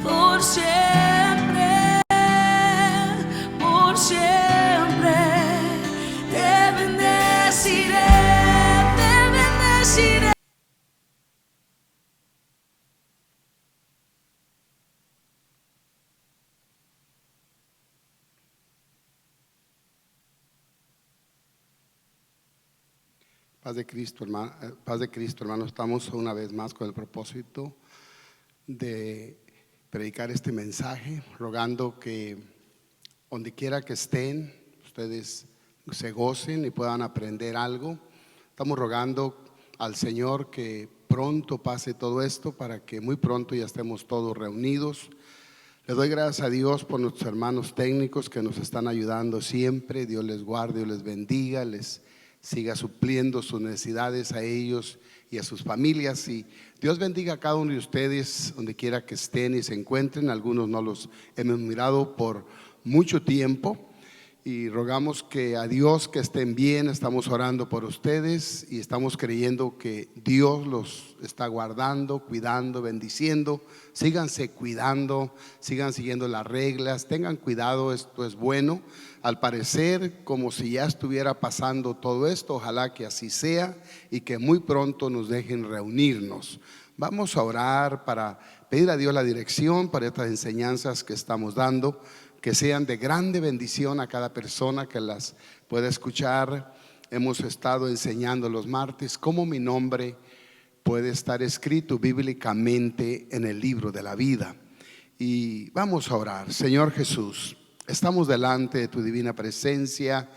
por siempre, por siempre. Te bendeciré, te bendeciré. Paz de Cristo, hermano, paz de Cristo, hermano. Estamos una vez más con el propósito de predicar este mensaje, rogando que donde quiera que estén, ustedes se gocen y puedan aprender algo. Estamos rogando al Señor que pronto pase todo esto para que muy pronto ya estemos todos reunidos. Le doy gracias a Dios por nuestros hermanos técnicos que nos están ayudando siempre. Dios les guarde, Dios les bendiga, les siga supliendo sus necesidades a ellos y a sus familias, y Dios bendiga a cada uno de ustedes donde quiera que estén y se encuentren. Algunos no los hemos mirado por mucho tiempo y rogamos que a Dios que estén bien. Estamos orando por ustedes y estamos creyendo que Dios los está guardando, cuidando, bendiciendo. Síganse cuidando, sigan siguiendo las reglas, tengan cuidado, esto es bueno. Al parecer como si ya estuviera pasando todo esto, ojalá que así sea y que muy pronto nos dejen reunirnos. Vamos a orar para pedir a Dios la dirección para estas enseñanzas que estamos dando, que sean de grande bendición a cada persona que las pueda escuchar. Hemos estado enseñando los martes cómo mi nombre puede estar escrito bíblicamente en el libro de la vida. Y vamos a orar. Señor Jesús, estamos delante de tu divina presencia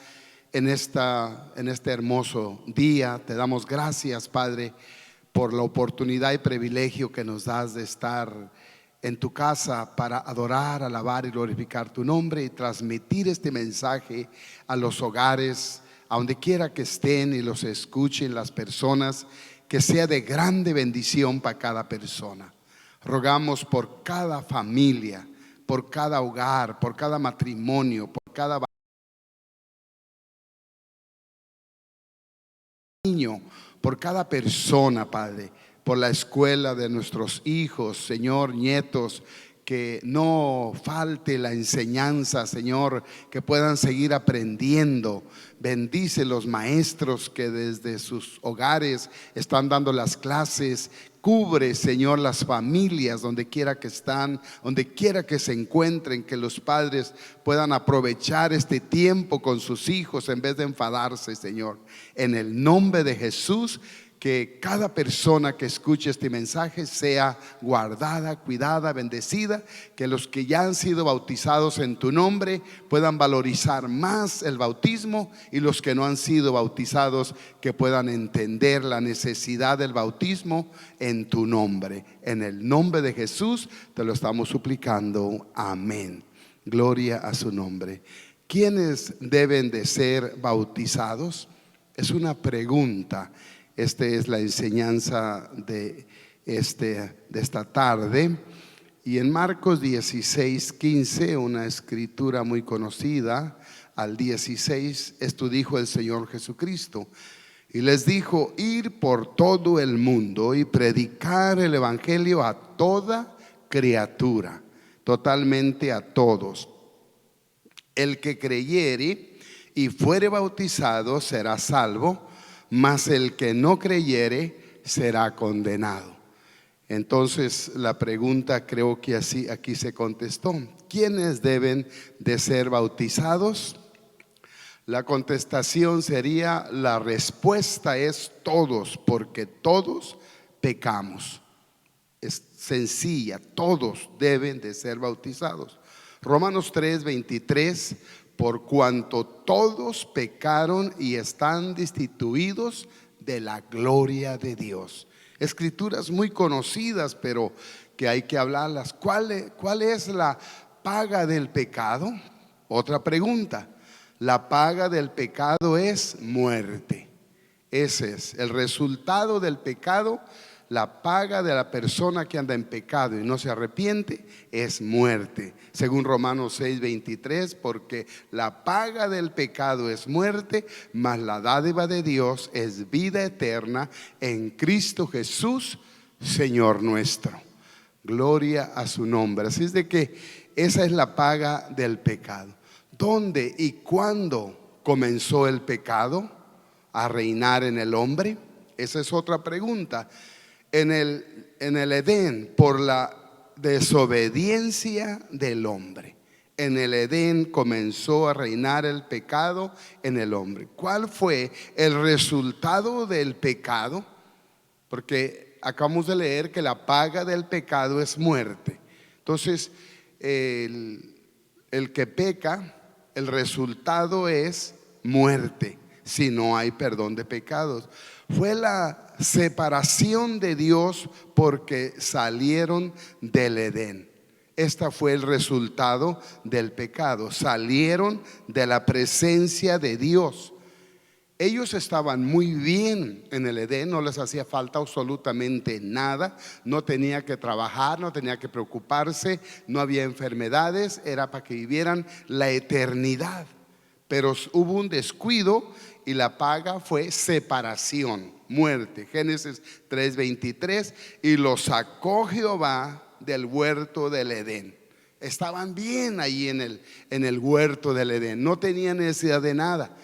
en este hermoso día. Te damos gracias, Padre, por la oportunidad y privilegio que nos das de estar en tu casa para adorar, alabar y glorificar tu nombre y transmitir este mensaje a los hogares, a donde quiera que estén y los escuchen las personas, que sea de grande bendición para cada persona. Rogamos por cada familia, por cada hogar, por cada matrimonio, por cada niño, por cada persona, Padre, por la escuela de nuestros hijos, Señor, nietos, que no falte la enseñanza, Señor, que puedan seguir aprendiendo. Bendice los maestros que desde sus hogares están dando las clases. Cubre, Señor, las familias donde quiera que están, donde quiera que se encuentren, que los padres puedan aprovechar este tiempo con sus hijos en vez de enfadarse, Señor. En el nombre de Jesús, que cada persona que escuche este mensaje sea guardada, cuidada, bendecida. Que los que ya han sido bautizados en tu nombre puedan valorizar más el bautismo, y los que no han sido bautizados que puedan entender la necesidad del bautismo en tu nombre. En el nombre de Jesús te lo estamos suplicando. Amén. Gloria a su nombre. ¿Quiénes deben de ser bautizados? Es una pregunta. Esta es la enseñanza de esta tarde. Y en Marcos 16:15, una escritura muy conocida, al 16, esto dijo el Señor Jesucristo. Y les dijo: ir por todo el mundo y predicar el evangelio a toda criatura, totalmente a todos. El que creyere y fuere bautizado será salvo, mas el que no creyere será condenado. Entonces la pregunta, creo que así aquí se contestó: ¿quiénes deben de ser bautizados? La contestación sería, la respuesta es todos, porque todos pecamos. Es sencilla, todos deben de ser bautizados. Romanos 3:23, por cuanto todos pecaron y están destituidos de la gloria de Dios. Escrituras muy conocidas, pero que hay que hablarlas. ¿Cuál es la paga del pecado? Otra pregunta. La paga del pecado es muerte. Ese es el resultado del pecado. La paga de la persona que anda en pecado y no se arrepiente es muerte, según Romanos 6:23, porque la paga del pecado es muerte, mas la dádiva de Dios es vida eterna en Cristo Jesús, Señor nuestro. Gloria a su nombre. Así es de que esa es la paga del pecado. ¿Dónde y cuándo comenzó el pecado a reinar en el hombre? Esa es otra pregunta. En el Edén, por la desobediencia del hombre. En el Edén comenzó a reinar el pecado en el hombre. ¿Cuál fue el resultado del pecado? Porque acabamos de leer que la paga del pecado es muerte. Entonces, el que peca, el resultado es muerte si no hay perdón de pecados. Fue la separación de Dios porque salieron del Edén. Este fue el resultado del pecado. Salieron de la presencia de Dios. Ellos estaban muy bien en el Edén, no les hacía falta absolutamente nada, no tenía que trabajar, no tenía que preocuparse, no había enfermedades, era para que vivieran la eternidad. Pero hubo un descuido y la paga fue separación, muerte. Génesis 3:23, y los sacó Jehová del huerto del Edén. Estaban bien ahí en el huerto del Edén, no tenían necesidad de nada.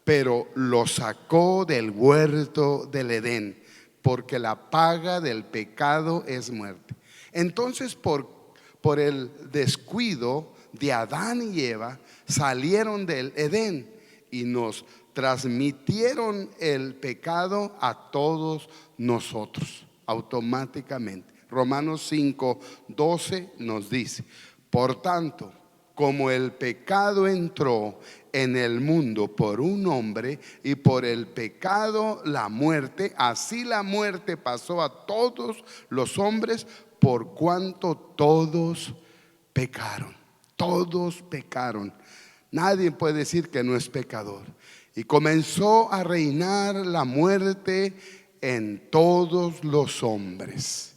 Pero lo sacó del huerto del Edén, porque la paga del pecado es muerte. Entonces por el descuido de Adán y Eva salieron del Edén y nos transmitieron el pecado a todos nosotros automáticamente. Romanos 5:12 nos dice: por tanto, como el pecado entró en el mundo por un hombre y por el pecado la muerte, así la muerte pasó a todos los hombres por cuanto todos pecaron. Todos pecaron. Nadie puede decir que no es pecador. Y comenzó a reinar la muerte en todos los hombres.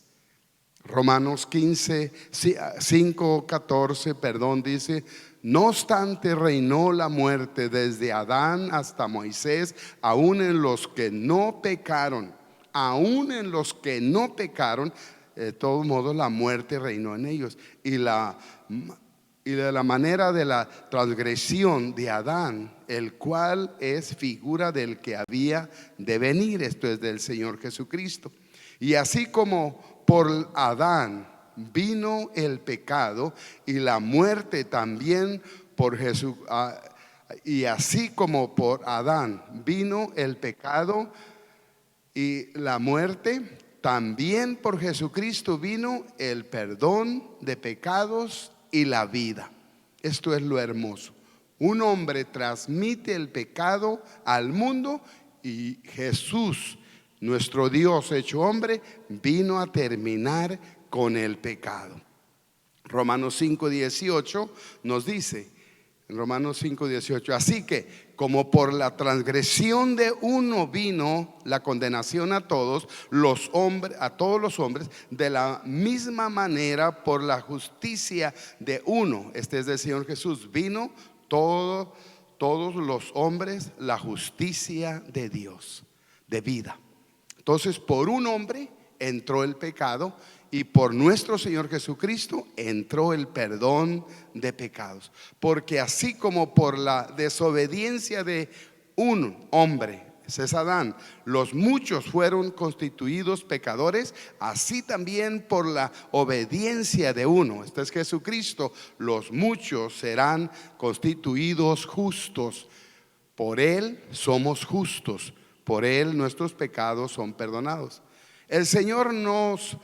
Romanos 5:14, dice: no obstante reinó la muerte desde Adán hasta Moisés, aún en los que no pecaron, aún en los que no pecaron, de todos modos la muerte reinó en ellos. Y de la manera de la transgresión de Adán, el cual es figura del que había de venir, esto es del Señor Jesucristo. Y así como por Adán vino el pecado y la muerte también por Jesús, y así como por Adán vino el pecado y la muerte, también por Jesucristo vino el perdón de pecados y la vida. Esto es lo hermoso. Un hombre transmite el pecado al mundo y Jesús, nuestro Dios hecho hombre, vino a terminar con el pecado. Romanos 5:18 nos dice, en Romanos 5:18, así que como por la transgresión de uno vino la condenación a todos los hombres, de la misma manera por la justicia de uno, este es del Señor Jesús, vino todos los hombres la justicia de Dios, de vida. Entonces por un hombre entró el pecado y por nuestro Señor Jesucristo entró el perdón de pecados. Porque así como por la desobediencia de un hombre, ese es Adán, los muchos fueron constituidos pecadores, así también por la obediencia de uno, este es Jesucristo, los muchos serán constituidos justos. Por Él somos justos, por Él nuestros pecados son perdonados. El Señor nos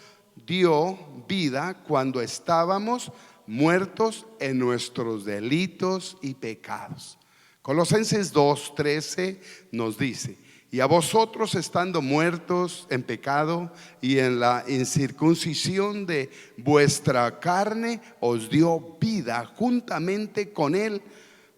dio vida cuando estábamos muertos en nuestros delitos y pecados. Colosenses 2:13 nos dice: y a vosotros, estando muertos en pecado y en la incircuncisión de vuestra carne, os dio vida juntamente con Él,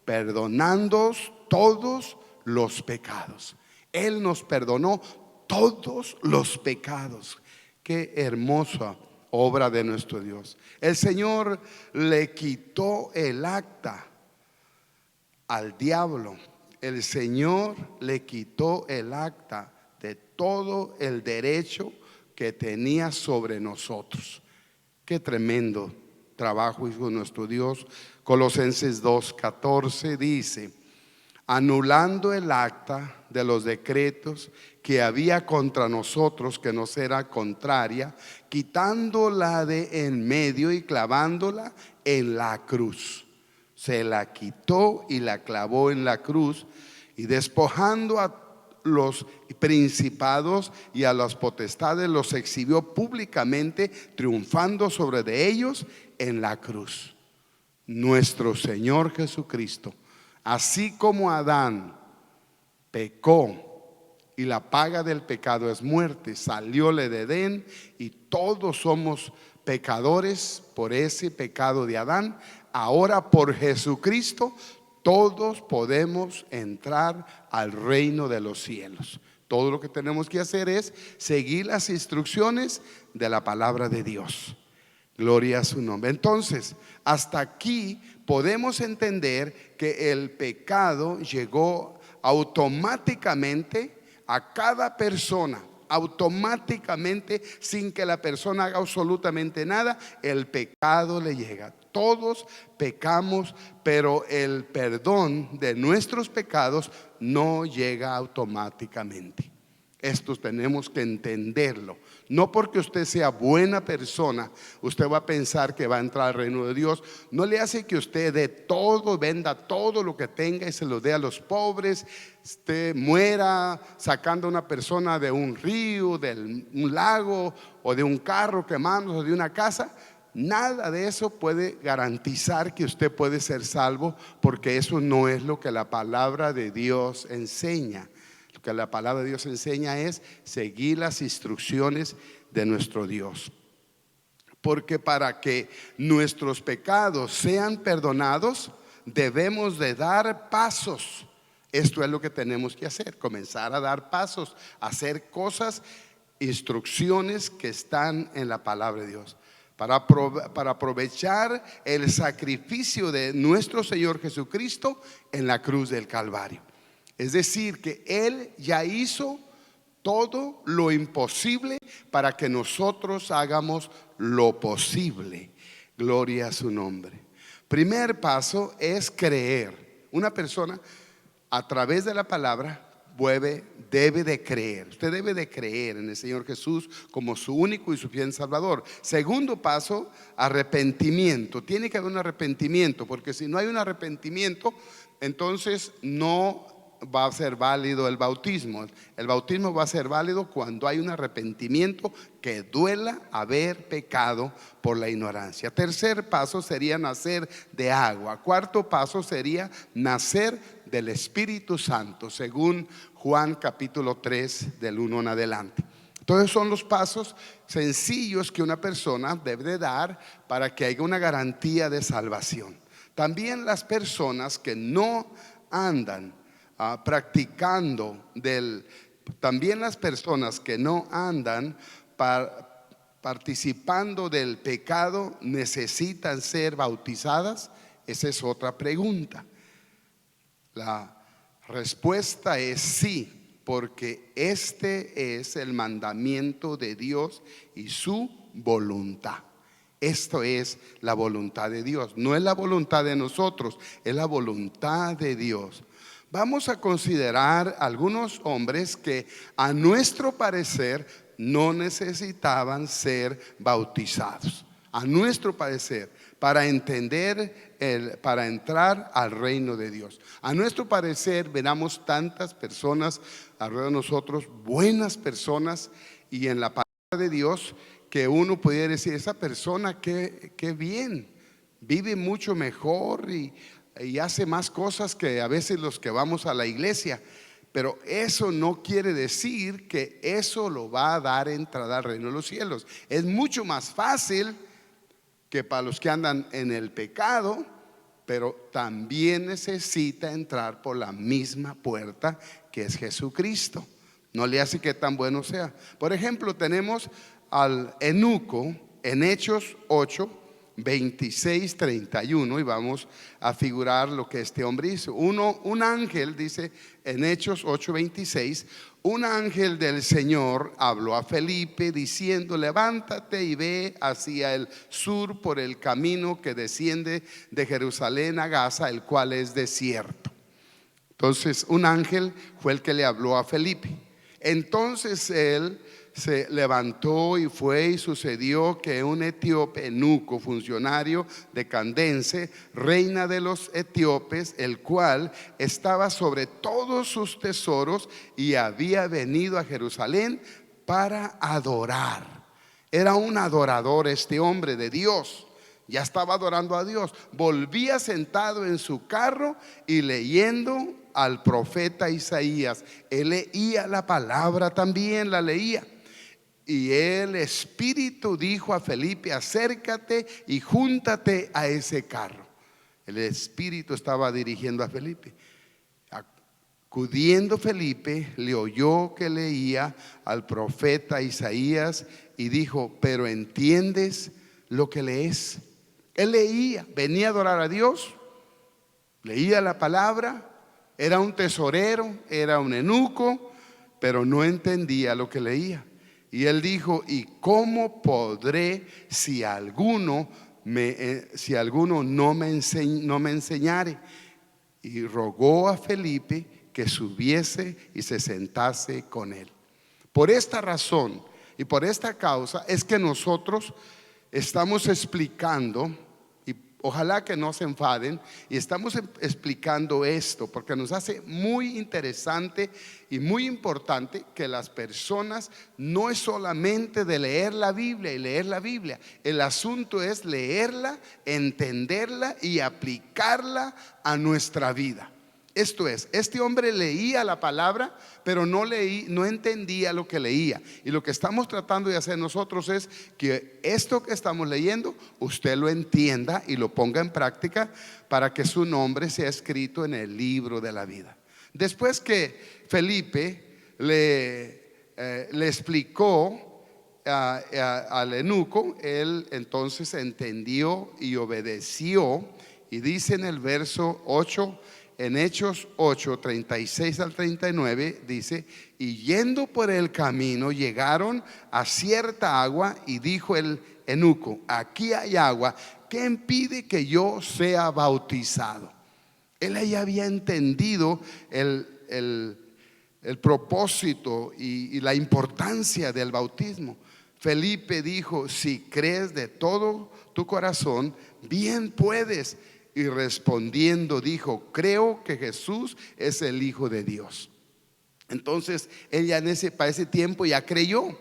perdonándoos todos los pecados. Él nos perdonó todos los pecados. Qué hermosa obra de nuestro Dios. El Señor le quitó el acta al diablo. El Señor le quitó el acta de todo el derecho que tenía sobre nosotros. Qué tremendo trabajo hizo nuestro Dios. Colosenses 2:14 dice: anulando el acta de los decretos que había contra nosotros, que nos era contraria, quitándola de en medio y clavándola en la cruz. Se la quitó y la clavó en la cruz, y despojando a los principados y a las potestades, los exhibió públicamente, triunfando sobre de ellos en la cruz. Nuestro Señor Jesucristo, así como Adán pecó y la paga del pecado es muerte, salióle de Edén, y todos somos pecadores por ese pecado de Adán. Ahora por Jesucristo todos podemos entrar al reino de los cielos. Todo lo que tenemos que hacer es seguir las instrucciones de la palabra de Dios. Gloria a su nombre. Entonces, hasta aquí podemos entender que el pecado llegó automáticamente a cada persona. Automáticamente, sin que la persona haga absolutamente nada, el pecado le llega. Todos pecamos, pero el perdón de nuestros pecados no llega automáticamente. Esto tenemos que entenderlo. No porque usted sea buena persona, usted va a pensar que va a entrar al reino de Dios. No le hace que usted dé todo, venda todo lo que tenga y se lo dé a los pobres. Usted muera sacando a una persona de un río, de un lago, o de un carro quemándose, o de una casa. Nada de eso puede garantizar que usted puede ser salvo, porque eso no es lo que la palabra de Dios enseña. Lo que la palabra de Dios enseña es seguir las instrucciones de nuestro Dios. Porque para que nuestros pecados sean perdonados, debemos de dar pasos. Esto es lo que tenemos que hacer, comenzar a dar pasos, hacer cosas, instrucciones que están en la palabra de Dios. Para aprovechar el sacrificio de nuestro Señor Jesucristo en la cruz del Calvario. Es decir, que Él ya hizo todo lo imposible para que nosotros hagamos lo posible. Gloria a su nombre. Primer paso es creer. Una persona a través de la palabra debe de creer. Usted debe de creer en el Señor Jesús como su único y su fiel Salvador. Segundo paso, arrepentimiento. Tiene que haber un arrepentimiento, porque si no hay un arrepentimiento, entonces no va a ser válido el bautismo. El bautismo va a ser válido cuando hay un arrepentimiento que duela haber pecado por la ignorancia. Tercer paso sería nacer de agua. Cuarto paso sería nacer del Espíritu Santo, según Juan capítulo 3 del 1 en adelante. Entonces son los pasos sencillos que una persona debe de dar para que haya una garantía de salvación. También las personas que no andan también las personas que no andan participando del pecado necesitan ser bautizadas. Esa es otra pregunta. La respuesta es sí, porque este es el mandamiento de Dios y su voluntad. Esto es la voluntad de Dios, no es la voluntad de nosotros, es la voluntad de Dios. Vamos a considerar algunos hombres que a nuestro parecer no necesitaban ser bautizados. A nuestro parecer, para entrar al reino de Dios. A nuestro parecer, veramos tantas personas alrededor de nosotros, buenas personas, y en la palabra de Dios, que uno pudiera decir, esa persona qué bien, vive mucho mejor y hace más cosas que a veces los que vamos a la iglesia. Pero eso no quiere decir que eso lo va a dar entrada al reino de los cielos. Es mucho más fácil que para los que andan en el pecado, pero también necesita entrar por la misma puerta que es Jesucristo. No le hace que tan bueno sea. Por ejemplo, tenemos al eunuco en Hechos 8, 26:31, y vamos a figurar lo que este hombre hizo. Un ángel, dice en Hechos 8:26, un ángel del Señor habló a Felipe diciendo: levántate y ve hacia el sur por el camino que desciende de Jerusalén a Gaza, el cual es desierto. Entonces un ángel fue el que le habló a Felipe. Entonces él se levantó y fue, y sucedió que un etíope, eunuco, funcionario de Candace, reina de los etíopes, el cual estaba sobre todos sus tesoros y había venido a Jerusalén para adorar. Era un adorador este hombre de Dios. Ya estaba adorando a Dios. Volvía sentado en su carro y leyendo al profeta Isaías. Él leía la palabra también, la leía. Y el Espíritu dijo a Felipe: acércate y júntate a ese carro. El Espíritu estaba dirigiendo a Felipe. Acudiendo Felipe, le oyó que leía al profeta Isaías y dijo: ¿pero entiendes lo que lees? Él leía, venía a adorar a Dios, leía la palabra, era un tesorero, era un eunuco, pero no entendía lo que leía. Y él dijo: ¿y cómo podré si alguno no me enseñare? Y rogó a Felipe que subiese y se sentase con él. Por esta razón y por esta causa es que nosotros estamos explicando, y ojalá que no se enfaden, y estamos explicando esto porque nos hace muy interesante y muy importante que las personas no es solamente de leer la Biblia y leer la Biblia. El asunto es leerla, entenderla y aplicarla a nuestra vida. Esto es, este hombre leía la palabra, pero no entendía lo que leía. Y lo que estamos tratando de hacer nosotros es que esto que estamos leyendo, usted lo entienda y lo ponga en práctica para que su nombre sea escrito en el libro de la vida. Después que Felipe le explicó al eunuco, él entonces entendió y obedeció. Y dice en el verso 8, en Hechos 8, 36 al 39, dice: y yendo por el camino llegaron a cierta agua, y dijo el eunuco: aquí hay agua, ¿qué impide que yo sea bautizado? Él ya había entendido el propósito y la importancia del bautismo. Felipe dijo: si crees de todo tu corazón, bien puedes. Y respondiendo dijo: creo que Jesús es el Hijo de Dios. Entonces ella para ese tiempo ya creyó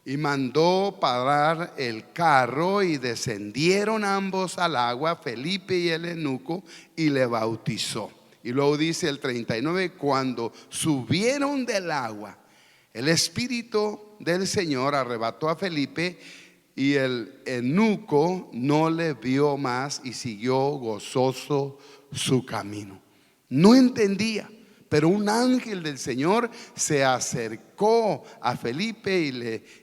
y mandó parar el carro, y descendieron ambos al agua, Felipe y el eunuco, y le bautizó. Y luego dice el 39: cuando subieron del agua, el Espíritu del Señor arrebató a Felipe, y el eunuco no le vio más y siguió gozoso su camino. No entendía, pero un ángel del Señor se acercó a Felipe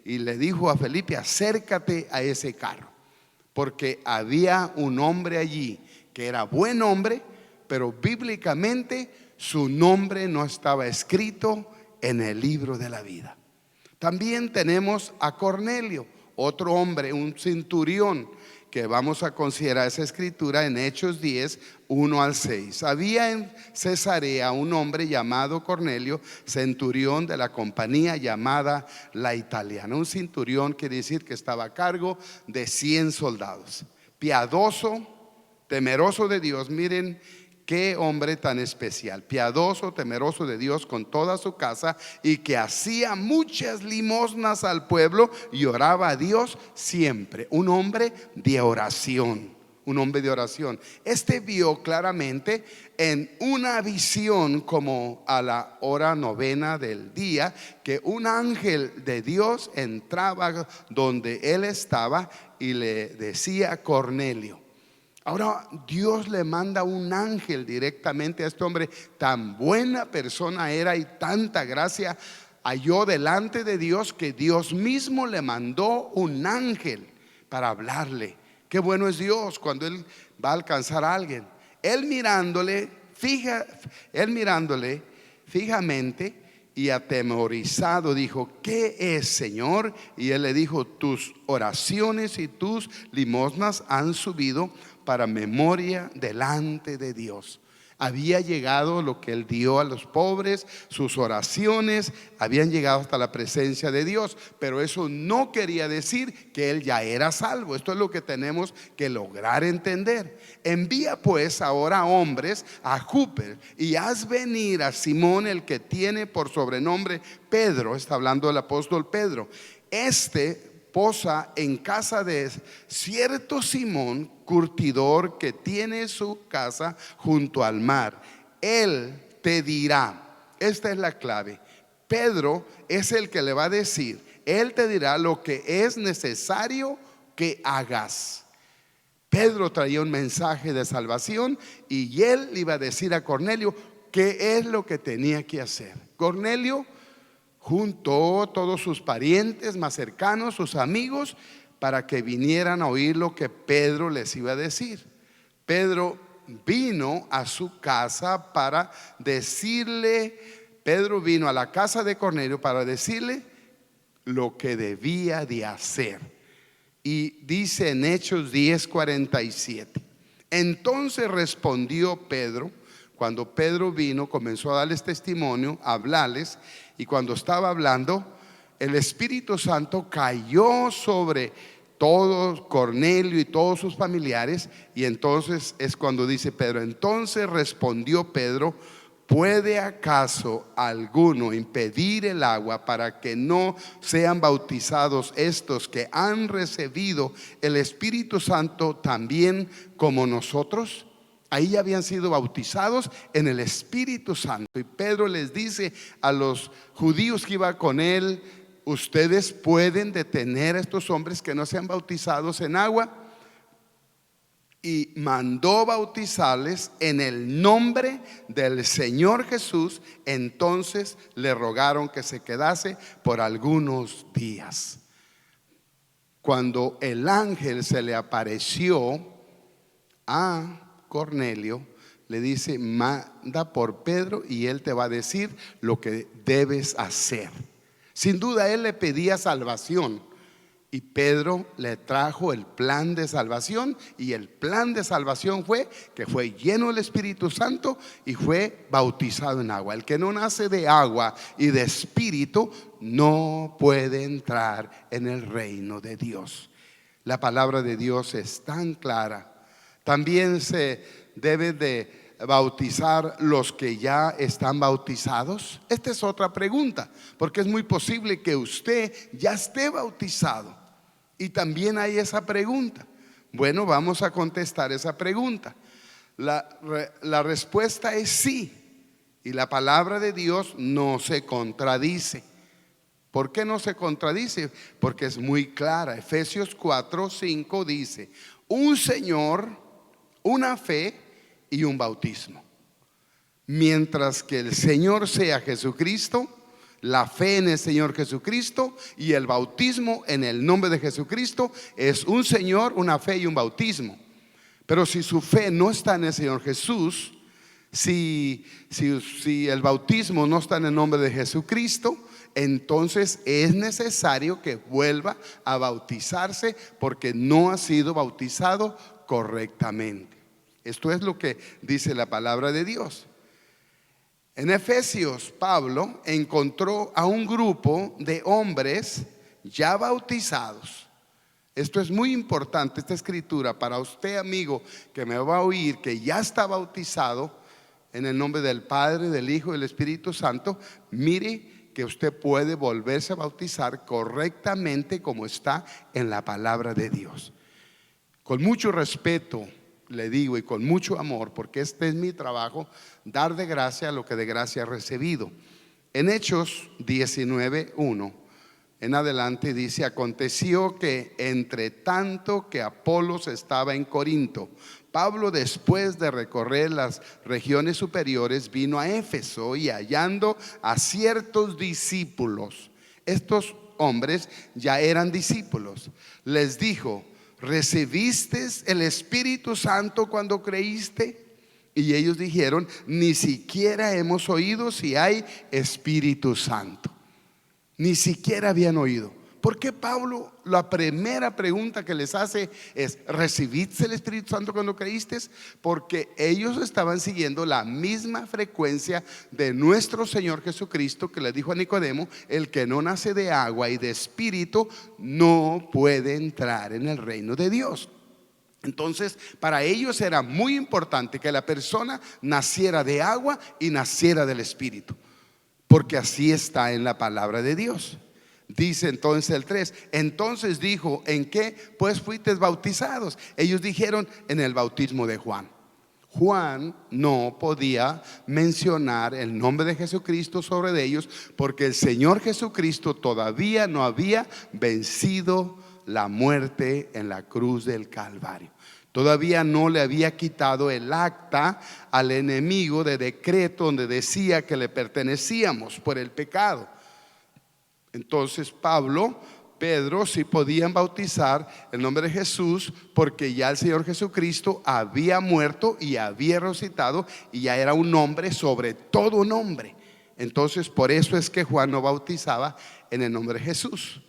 y le dijo a Felipe: acércate a ese carro, porque había un hombre allí que era buen hombre, pero bíblicamente su nombre no estaba escrito en el libro de la vida. También tenemos a Cornelio, otro hombre, un centurión, que vamos a considerar esa escritura en Hechos 10, 1 al 6. Había en Cesarea un hombre llamado Cornelio, centurión de la compañía llamada La Italiana. Un centurión quiere decir que estaba a cargo de 100 soldados. Piadoso, temeroso de Dios. Miren qué hombre tan especial. Piadoso, temeroso de Dios con toda su casa, y que hacía muchas limosnas al pueblo y oraba a Dios siempre. Un hombre de oración. Un hombre de oración. Este vio claramente en una visión, como a la hora novena del día, que un ángel de Dios entraba donde él estaba y le decía: Cornelio. Ahora Dios le manda un ángel directamente a este hombre. Tan buena persona era y tanta gracia halló delante de Dios, que Dios mismo le mandó un ángel para hablarle. Qué bueno es Dios cuando Él va a alcanzar a alguien. Él mirándole fijamente y atemorizado dijo: ¿qué es, Señor? Y Él le dijo: tus oraciones y tus limosnas han subido para memoria delante de Dios. Había llegado lo que Él dio a los pobres, sus oraciones habían llegado hasta la presencia de Dios, pero eso no quería decir que Él ya era salvo. Esto es lo que tenemos que lograr entender. Envía pues ahora hombres a Jope y haz venir a Simón, el que tiene por sobrenombre Pedro. Está hablando del apóstol Pedro. Posa en casa de cierto Simón, curtidor, que tiene su casa junto al mar. Él te dirá, esta es la clave. Pedro es el que le va a decir, él te dirá lo que es necesario que hagas. Pedro traía un mensaje de salvación y él le iba a decir a Cornelio qué es lo que tenía que hacer. Cornelio juntó todos sus parientes más cercanos, sus amigos, para que vinieran a oír lo que Pedro les iba a decir. Pedro vino a su casa para decirle, Pedro vino a la casa de Cornelio para decirle lo que debía de hacer. Y dice en Hechos 10:47, entonces respondió Pedro. Cuando Pedro vino, comenzó a darles testimonio, a hablarles, y cuando estaba hablando, el Espíritu Santo cayó sobre todos, Cornelio y todos sus familiares. Y entonces es cuando dice Pedro, entonces respondió Pedro: ¿puede acaso alguno impedir el agua para que no sean bautizados estos que han recibido el Espíritu Santo también como nosotros? Ahí ya habían sido bautizados en el Espíritu Santo. Y Pedro les dice a los judíos que iban con él: ustedes pueden detener a estos hombres que no sean bautizados en agua. Y mandó bautizarles en el nombre del Señor Jesús. Entonces le rogaron que se quedase por algunos días. Cuando el ángel se le apareció a Cornelio, le dice: manda por Pedro y él te va a decir lo que debes hacer. Sin duda él le pedía salvación y Pedro le trajo el plan de salvación. Y el plan de salvación fue que fue lleno del Espíritu Santo y fue bautizado en agua. El que no nace de agua y de espíritu no puede entrar en el reino de Dios. La palabra de Dios es tan clara. También se debe de bautizar los que ya están bautizados. Esta es otra pregunta, porque es muy posible que usted ya esté bautizado. Y también hay esa pregunta. Bueno, vamos a contestar esa pregunta. La respuesta es sí. Y la palabra de Dios no se contradice. ¿Por qué no se contradice? Porque es muy clara. Efesios 4:5 dice: un Señor, una fe y un bautismo. Mientras que el Señor sea Jesucristo, la fe en el Señor Jesucristo y el bautismo en el nombre de Jesucristo es un Señor, una fe y un bautismo. Pero si su fe no está en el Señor Jesús, si el bautismo no está en el nombre de Jesucristo, entonces es necesario que vuelva a bautizarse, porque no ha sido bautizado correctamente. Esto es lo que dice la palabra de Dios. En Efesios, Pablo encontró a un grupo de hombres ya bautizados. Esto es muy importante, esta escritura, para usted, amigo, que me va a oír, que ya está bautizado en el nombre del Padre, del Hijo y del Espíritu Santo. Mire que usted puede volverse a bautizar correctamente como está en la palabra de Dios. Con mucho respeto le digo, y con mucho amor, porque este es mi trabajo, dar de gracia lo que de gracia he recibido. En Hechos 19:1 en adelante dice: aconteció que entre tanto que Apolos estaba en Corinto, Pablo, después de recorrer las regiones superiores, vino a Éfeso, y hallando a ciertos discípulos, estos hombres ya eran discípulos, les dijo: ¿recibiste el Espíritu Santo cuando creíste? Y ellos dijeron: ni siquiera hemos oído si hay Espíritu Santo. Ni siquiera habían oído. ¿Por qué Pablo, la primera pregunta que les hace es: ¿recibiste el Espíritu Santo cuando creíste? Porque ellos estaban siguiendo la misma frecuencia de nuestro Señor Jesucristo, que le dijo a Nicodemo: el que no nace de agua y de espíritu no puede entrar en el reino de Dios. Entonces, para ellos era muy importante que la persona naciera de agua y naciera del Espíritu, porque así está en la palabra de Dios. Dice entonces el 3: entonces dijo: ¿en qué pues fuisteis bautizados? Ellos dijeron: en el bautismo de Juan. Juan no podía mencionar el nombre de Jesucristo sobre de ellos, porque el Señor Jesucristo todavía no había vencido la muerte en la cruz del Calvario. Todavía no le había quitado el acta al enemigo de decreto donde decía que le pertenecíamos por el pecado. Entonces Pedro sí podían bautizar el nombre de Jesús, porque ya el Señor Jesucristo había muerto y había resucitado, y ya era un nombre sobre todo nombre. Entonces por eso es que Juan no bautizaba en el nombre de Jesús.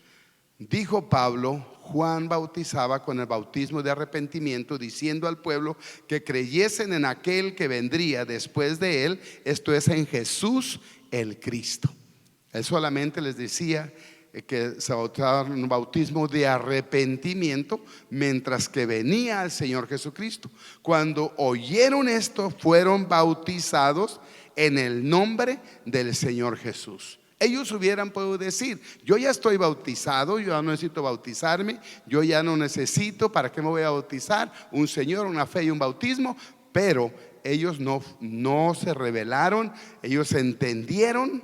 Dijo Pablo: Juan bautizaba con el bautismo de arrepentimiento, diciendo al pueblo que creyesen en aquel que vendría después de él, esto es, en Jesús el Cristo. Él solamente les decía que se bautizaban en un bautismo de arrepentimiento, mientras que venía el Señor Jesucristo. Cuando oyeron esto, fueron bautizados en el nombre del Señor Jesús. Ellos hubieran podido decir: yo ya estoy bautizado, yo ya no necesito bautizarme, yo ya no necesito, ¿para qué me voy a bautizar? Un Señor, una fe y un bautismo. Pero ellos no se rebelaron, ellos entendieron,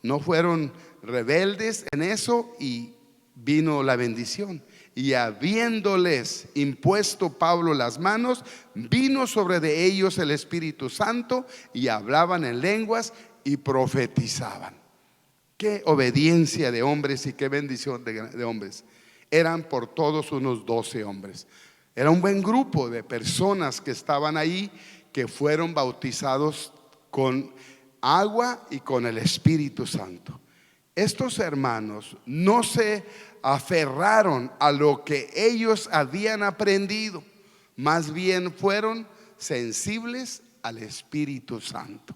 no fueron rebeldes en eso, y vino la bendición. Y habiéndoles impuesto Pablo las manos, vino sobre de ellos el Espíritu Santo, y hablaban en lenguas y profetizaban. Qué obediencia de hombres y qué bendición de hombres. Eran por todos unos 12 hombres. Era un buen grupo de personas que estaban ahí, que fueron bautizados con agua y con el Espíritu Santo. Estos hermanos no se aferraron a lo que ellos habían aprendido, más bien fueron sensibles al Espíritu Santo.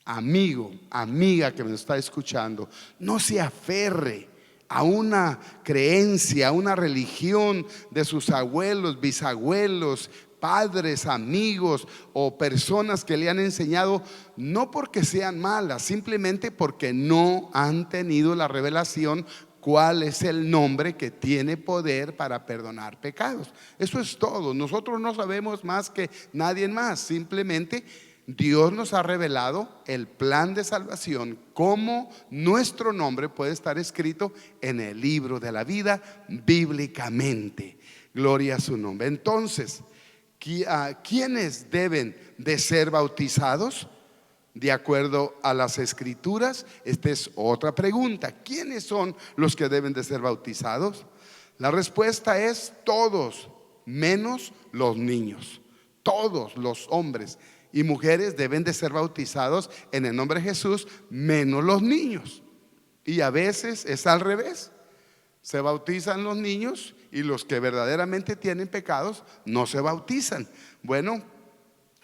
Amigo, amiga que me está escuchando, no se aferre a una creencia, a una religión de sus abuelos, bisabuelos, padres, amigos o personas que le han enseñado, no porque sean malas, simplemente porque no han tenido la revelación cuál es el nombre que tiene poder para perdonar pecados. Eso es todo. Nosotros no sabemos más que nadie más. Simplemente Dios nos ha revelado el plan de salvación, cómo nuestro nombre puede estar escrito en el libro de la vida bíblicamente. Gloria a su nombre. Entonces, ¿quiénes deben de ser bautizados? De acuerdo a las Escrituras, esta es otra pregunta. ¿Quiénes son los que deben de ser bautizados? La respuesta es todos, menos los niños. Todos los hombres y mujeres deben de ser bautizados en el nombre de Jesús, menos los niños. Y a veces es al revés. Se bautizan los niños y los que verdaderamente tienen pecados no se bautizan. Bueno,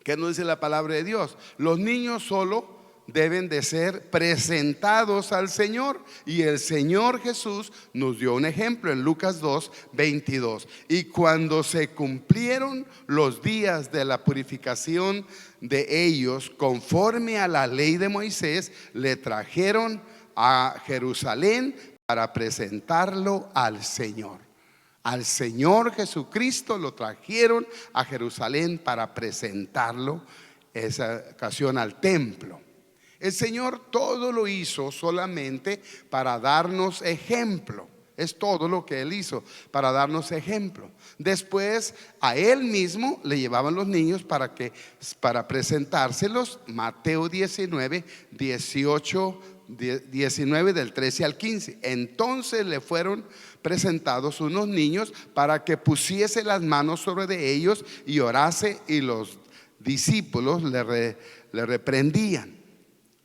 ¿qué nos dice la palabra de Dios? Los niños solo deben de ser presentados al Señor, y el Señor Jesús nos dio un ejemplo en Lucas 2:22. Y cuando se cumplieron los días de la purificación de ellos, conforme a la ley de Moisés, le trajeron a Jerusalén para presentarlo al Señor. Al Señor Jesucristo lo trajeron a Jerusalén para presentarlo, esa ocasión, al templo. El Señor todo lo hizo solamente para darnos ejemplo. Es todo lo que Él hizo para darnos ejemplo. Después a Él mismo le llevaban los niños para presentárselos. Mateo 19, 18 19 del 13 al 15. Entonces le fueron presentados unos niños para que pusiese las manos sobre de ellos y orase, y los discípulos le reprendían.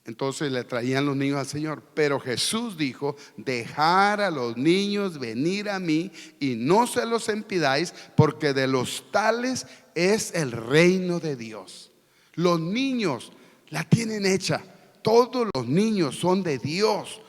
Entonces le traían los niños al Señor. Pero Jesús dijo: dejar a los niños venir a mí y no se los impidáis, porque de los tales es el reino de Dios. Los niños la tienen hecha. Todos los niños son de Dios.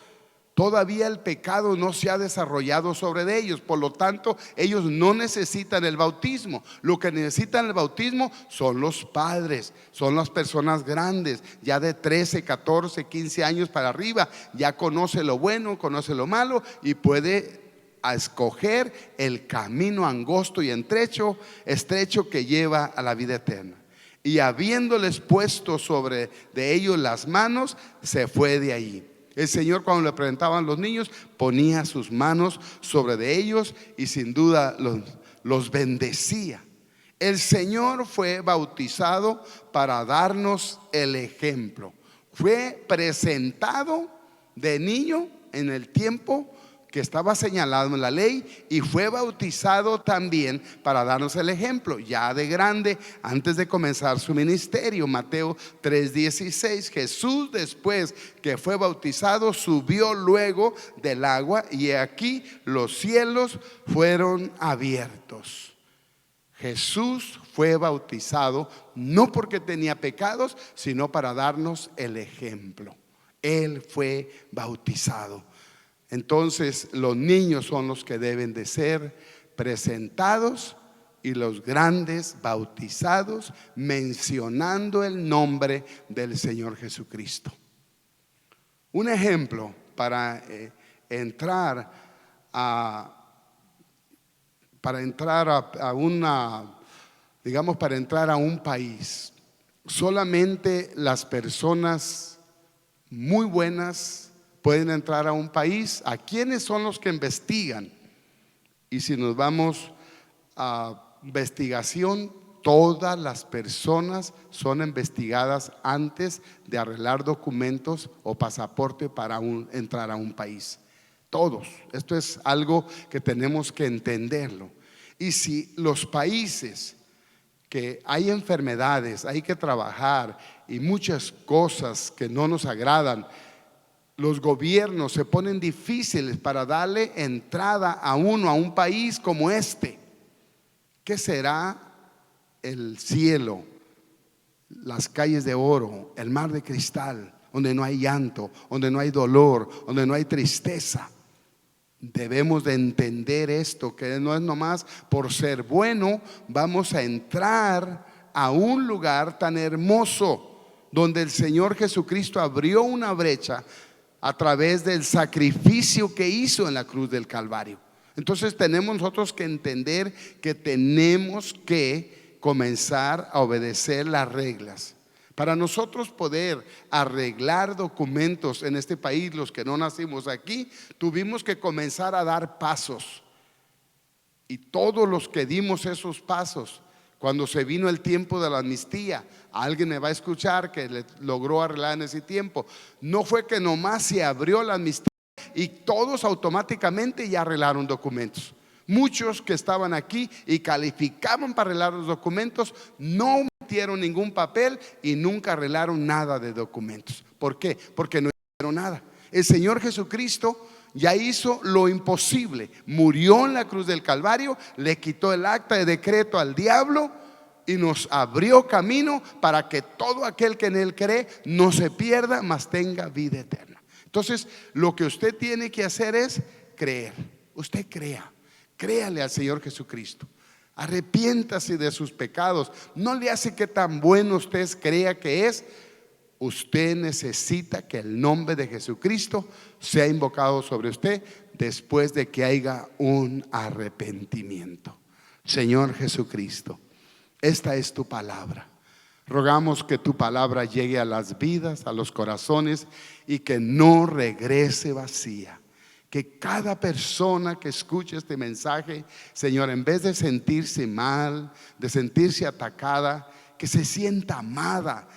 Todavía el pecado no se ha desarrollado sobre de ellos. Por lo tanto, ellos no necesitan el bautismo. Lo que necesitan el bautismo son los padres, son las personas grandes, ya de 13, 14, 15 años para arriba. Ya conoce lo bueno, conoce lo malo y puede escoger el camino angosto y estrecho que lleva a la vida eterna. Y habiéndoles puesto sobre de ellos las manos, se fue de allí. El Señor, cuando le presentaban los niños, ponía sus manos sobre de ellos y sin duda los bendecía. El Señor fue bautizado para darnos el ejemplo. Fue presentado de niño en el tiempo que estaba señalado en la ley, y fue bautizado también para darnos el ejemplo ya de grande, antes de comenzar su ministerio. Mateo 3:16. Jesús, después que fue bautizado, subió luego del agua, y aquí los cielos fueron abiertos. Jesús fue bautizado no porque tenía pecados, sino para darnos el ejemplo. Él fue bautizado. Entonces los niños son los que deben de ser presentados y los grandes bautizados, mencionando el nombre del Señor Jesucristo. Un ejemplo para entrar a un país. Solamente las personas muy buenas pueden entrar a un país. ¿A quiénes son los que investigan? Y si nos vamos a investigación, todas las personas son investigadas antes de arreglar documentos o pasaporte para entrar a un país. Todos. Esto es algo que tenemos que entenderlo. Y si los países que hay enfermedades, hay que trabajar y muchas cosas que no nos agradan, los gobiernos se ponen difíciles para darle entrada a un país como este. ¿Qué será el cielo, las calles de oro, el mar de cristal, donde no hay llanto, donde no hay dolor, donde no hay tristeza? Debemos de entender esto, que no es nomás por ser bueno vamos a entrar a un lugar tan hermoso, donde el Señor Jesucristo abrió una brecha a través del sacrificio que hizo en la cruz del Calvario. Entonces tenemos nosotros que entender que tenemos que comenzar a obedecer las reglas. Para nosotros poder arreglar documentos en este país, los que no nacimos aquí, tuvimos que comenzar a dar pasos. Y todos los que dimos esos pasos, cuando se vino el tiempo de la amnistía, alguien me va a escuchar que le logró arreglar en ese tiempo. No fue que nomás se abrió la amnistía y todos automáticamente ya arreglaron documentos. Muchos que estaban aquí y calificaban para arreglar los documentos no metieron ningún papel y nunca arreglaron nada de documentos. ¿Por qué? Porque no hicieron nada. El Señor Jesucristo ya hizo lo imposible. Murió en la cruz del Calvario, le quitó el acta de decreto al diablo y nos abrió camino para que todo aquel que en Él cree no se pierda, mas tenga vida eterna. Entonces, lo que usted tiene que hacer es creer. Usted créale al Señor Jesucristo. Arrepiéntase de sus pecados. No le hace que tan bueno usted crea que es. Usted necesita que el nombre de Jesucristo sea invocado sobre usted después de que haya un arrepentimiento. Señor Jesucristo, esta es tu palabra. Rogamos que tu palabra llegue a las vidas, a los corazones, y que no regrese vacía. Que cada persona que escuche este mensaje, Señor, en vez de sentirse mal, de sentirse atacada, que se sienta amada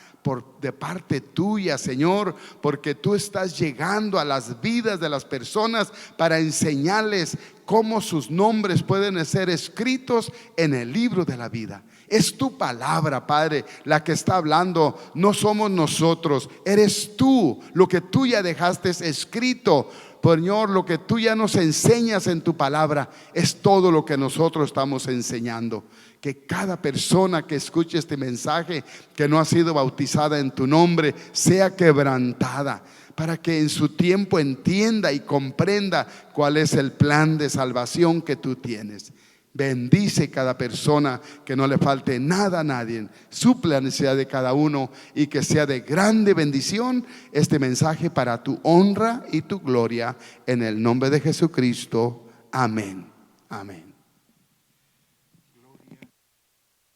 de parte tuya, Señor, porque tú estás llegando a las vidas de las personas para enseñarles cómo sus nombres pueden ser escritos en el libro de la vida. Es tu palabra, Padre, la que está hablando. No somos nosotros, eres tú. Lo que tú ya dejaste escrito, Señor, lo que tú ya nos enseñas en tu palabra, es todo lo que nosotros estamos enseñando. Que cada persona que escuche este mensaje, que no ha sido bautizada en tu nombre, sea quebrantada, para que en su tiempo entienda y comprenda cuál es el plan de salvación que tú tienes. Bendice cada persona, que no le falte nada a nadie. Suple la necesidad de cada uno, y que sea de grande bendición este mensaje para tu honra y tu gloria. En el nombre de Jesucristo. Amén. Amén.